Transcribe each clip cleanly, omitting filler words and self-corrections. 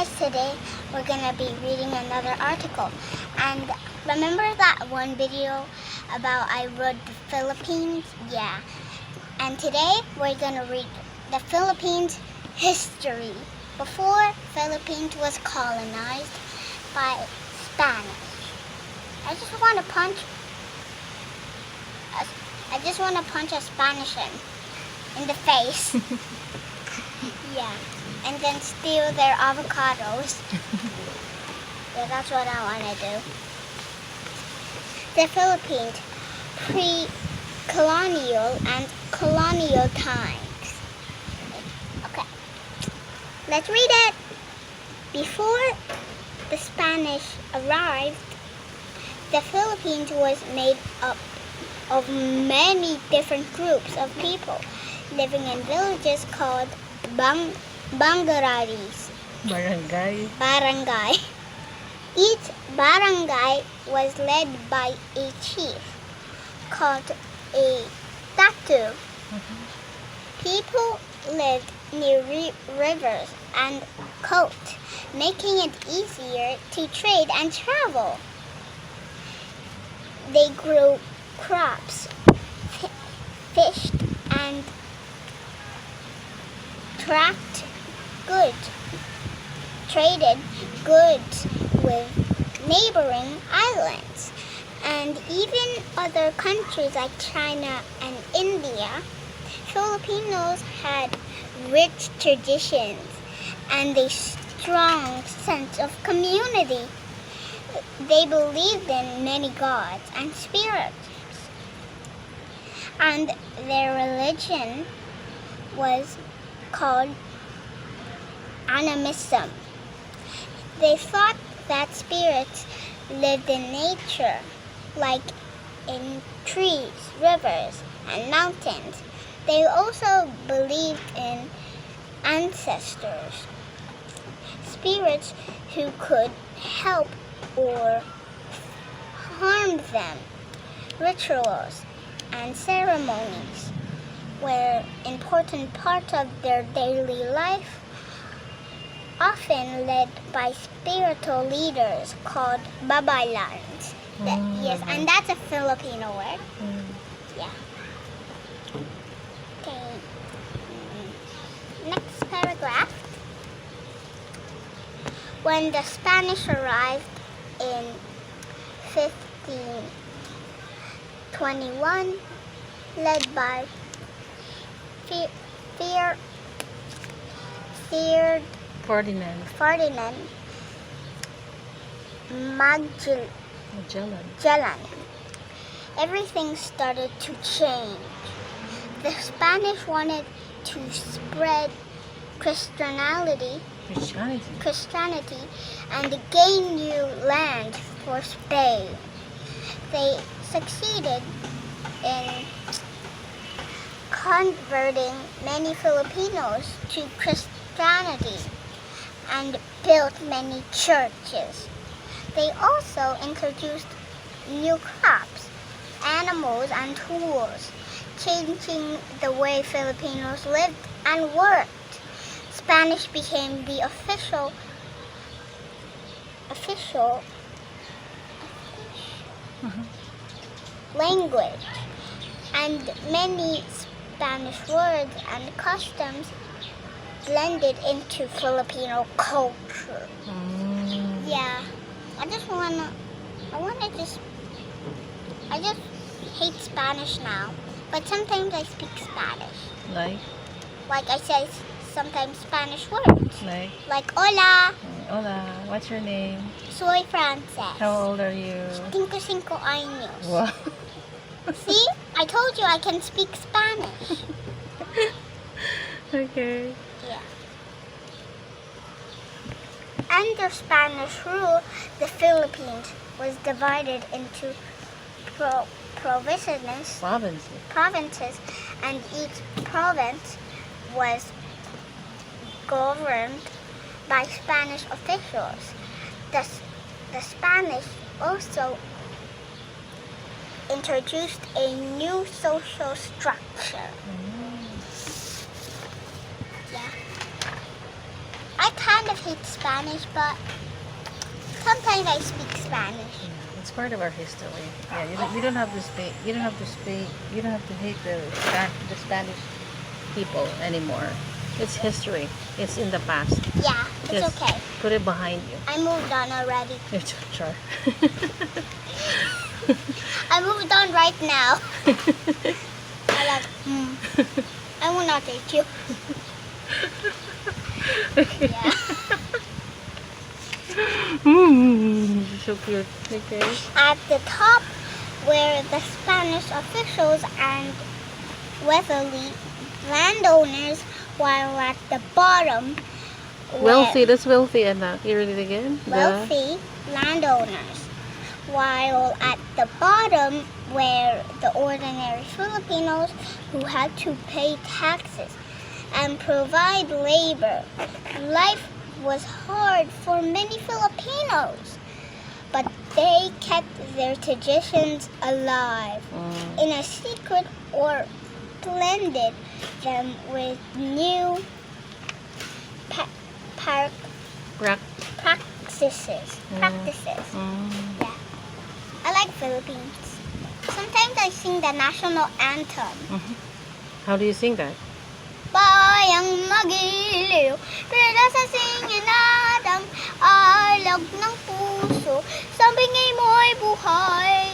guys, today we're gonna be reading another article. And remember that one video about I rode the Philippines? Yeah. And today we're gonna read the Philippines history before Philippines was colonized by Spanish. I just want to punch a Spanish in the face. Yeah. And then steal their avocados. Yeah, that's what I want to do. The Philippines, pre-colonial and colonial times. Okay, let's read it. Before the Spanish arrived, the Philippines was made up of many different groups of people living in villages called barangays. Barangay. Each barangay was led by a chief called a datu. People lived near rivers and coast, making it easier to trade and travel. They grew crops, fished, and traded goods with neighboring islands and even other countries like China and India. Filipinos had rich traditions and a strong sense of community. They believed in many gods and spirits, and their religion was called animism. They thought that spirits lived in nature, like in trees, rivers, and mountains. They also believed in ancestors, spirits who could help or harm them. Rituals and ceremonies were important parts of their daily life, often led by spiritual leaders called babaylans. Yes, and that's a Filipino word. Yeah. Okay. Next paragraph. When the Spanish arrived in 1521, led by Ferdinand Magellan, everything started to change. The Spanish wanted to spread Christianity and gain new land for Spain. They succeeded in converting many Filipinos to Christianity and built many churches. They also introduced new crops, animals, and tools, changing the way Filipinos lived and worked. Spanish became the official language, and many Spanish words and customs blended into Filipino culture. Yeah, I just hate Spanish now, but sometimes I speak Spanish. Like I say sometimes Spanish words. Like hola. Hola, what's your name? Soy Frances. How old are you? 5 años. Wow. See? I told you I can speak Spanish. Okay. Yeah. Under Spanish rule, the Philippines was divided into provinces, and each province was governed by Spanish officials. The Spanish also introduced a new social structure. Yeah. I kind of hate Spanish, but sometimes I speak Spanish. It's part of our history. Yeah, you don't have to speak. You don't have to speak. You don't have to hate the Spanish people anymore. It's history. It's in the past. Yeah, it's Just okay. put it behind you. I moved on already. It's sure. I moved on right now. I like, I will not date you. Yeah. So cute. Okay. At the top were the Spanish officials and wealthy landowners, while at the bottom were Wealthy. That's wealthy, Anna. You read it again? wealthy landowners, while at the bottom were the ordinary Filipinos who had to pay taxes and provide labor. Life was hard for many Filipinos, but they kept their traditions alive in a secret or blended them with new practices. Yeah. I like Philippines. Sometimes I sing the national anthem. How do you sing that? Bayang magiliw, pila sa singinadang alog ng puso, sa bingay mo'y buhay,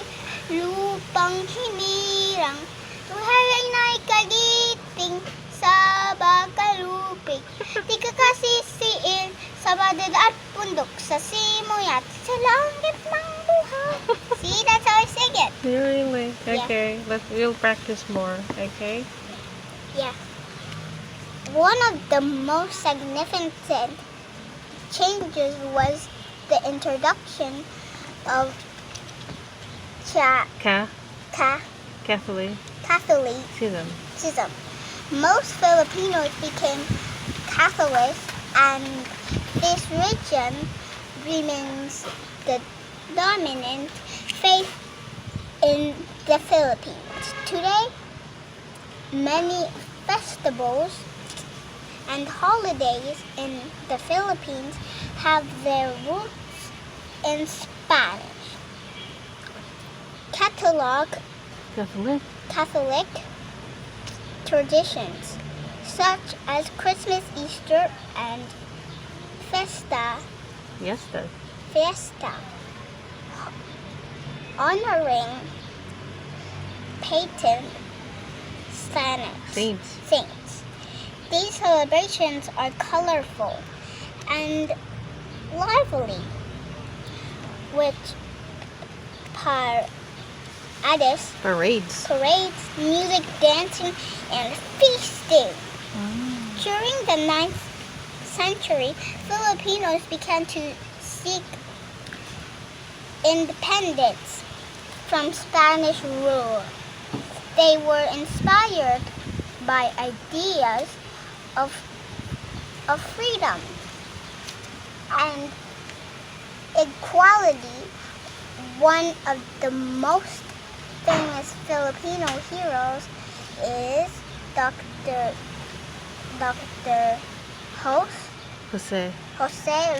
lupang hinirang, tuhay ay naikagiting sa bagalupig, di ka kasisiin sa badid at bundok, sa simoy at sa langit ng buhay. See, that's how I sing it. Really? Yeah. Okay. We'll practice more. Okay. Yeah. One of the most significant changes was the introduction of Catholic. Catholicism. Most Filipinos became Catholics, and this religion remains the dominant faith in the Philippines. Today, many festivals and holidays in the Philippines have their roots in Spanish. Catholic traditions such as Christmas, Easter, and Fiesta honoring patron saints. These celebrations are colorful and lively, with parades, music, dancing, and feasting. During the 9th century, Filipinos began to seek independence from Spanish rule. They were inspired by ideas of freedom and equality. One of the most famous Filipino heroes is Dr. Jose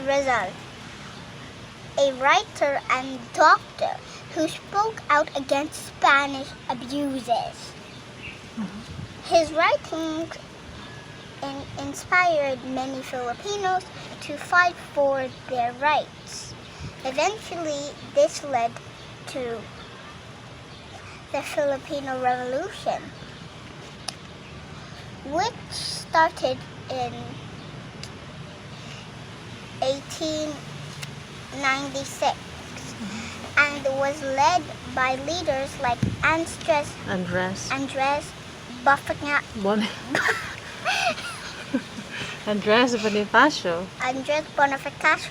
Rizal, a writer and doctor who spoke out against Spanish abuses. His writings inspired many Filipinos to fight for their rights. Eventually, this led to the Filipino Revolution, which started in 1896 and was led by leaders like Andres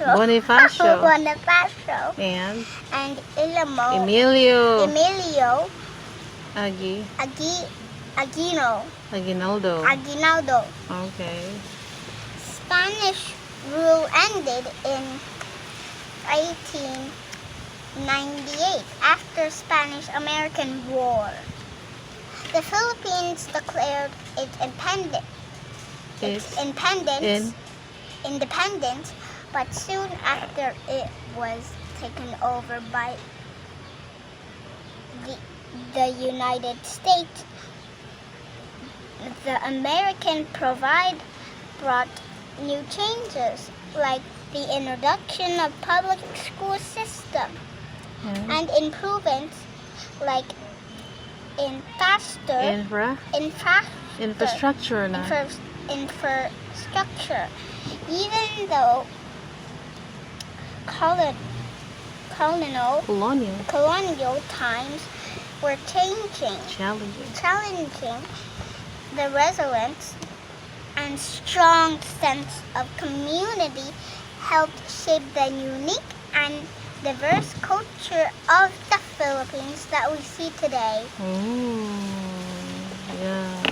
Bonifacio and Emilio Aguinaldo. Okay. Spanish rule ended in 1898 after Spanish-American War. The Philippines declared its independence independence, but soon after it was taken over by the United States, the American brought new changes, like the introduction of public school system and improvements like in Infrastructure na. infrastructure. Even though colonial times were challenging, the resilience and strong sense of community helped shape the unique and diverse culture of the Philippines that we see today. Yeah.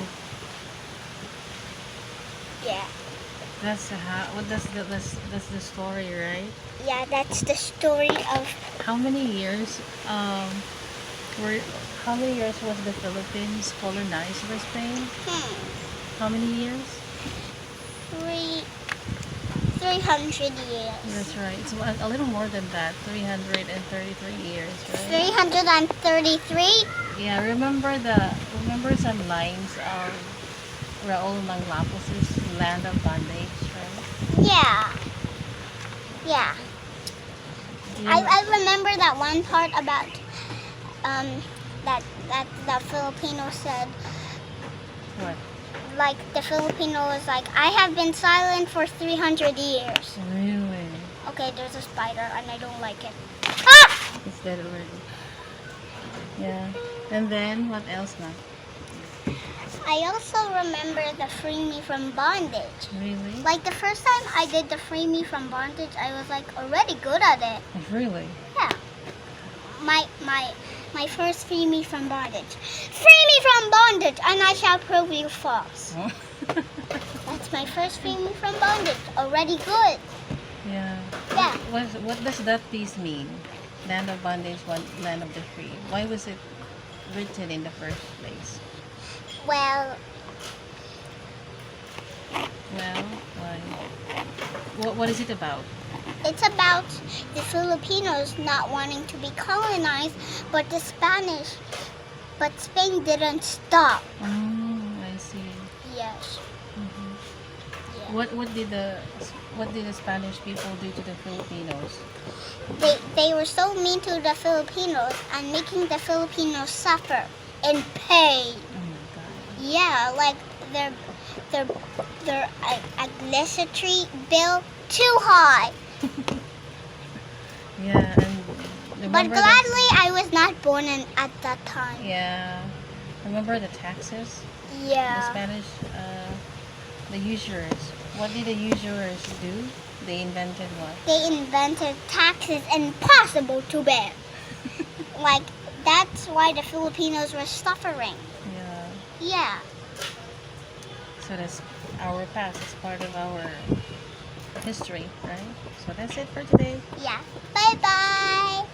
Yeah. That's the story, right? Yeah, that's the story of How many years was the Philippines colonized by Spain? How many years? 300 years. That's right. It's a little more than that. 333 years, right? 333? Yeah, remember some lines of Raul Manglapos' Land of Bondage, right? Yeah. Yeah. I remember that one part about that the Filipino said, What? like the Filipino was like, I have been silent for 300 years. Really? Okay, there's a spider and I don't like it. Ah! It's dead already. Yeah. And then, what else na? I also remember the free me from bondage. Really? Like the first time I did the free me from bondage, I was like already good at it. Really? Yeah. My first free me from bondage. Free me from bondage and I shall prove you false. Oh. That's my first free me from bondage. Already good. Yeah. Yeah. What does that piece mean? Land of bondage, land of the free. Why was it written in the first place? Well, Why? What is it about? it's about the Filipinos not wanting to be colonized, but Spain didn't stop. I see. Yes. Yeah. What did the Spanish people do to the Filipinos? They were so mean to the Filipinos and making the Filipinos suffer in pain. Oh my God. Yeah, like their aglicity bill too high. Yeah, and But remember gladly, I was not born at that time. Yeah. Remember the taxes? The Yeah. Spanish, the usurers. What did the usurers do? They invented what? They invented taxes impossible to bear. Like, that's why the Filipinos were suffering. Yeah. Yeah. So that's our past. It's part of our history, right? So that's it for today. Yeah. Bye-bye.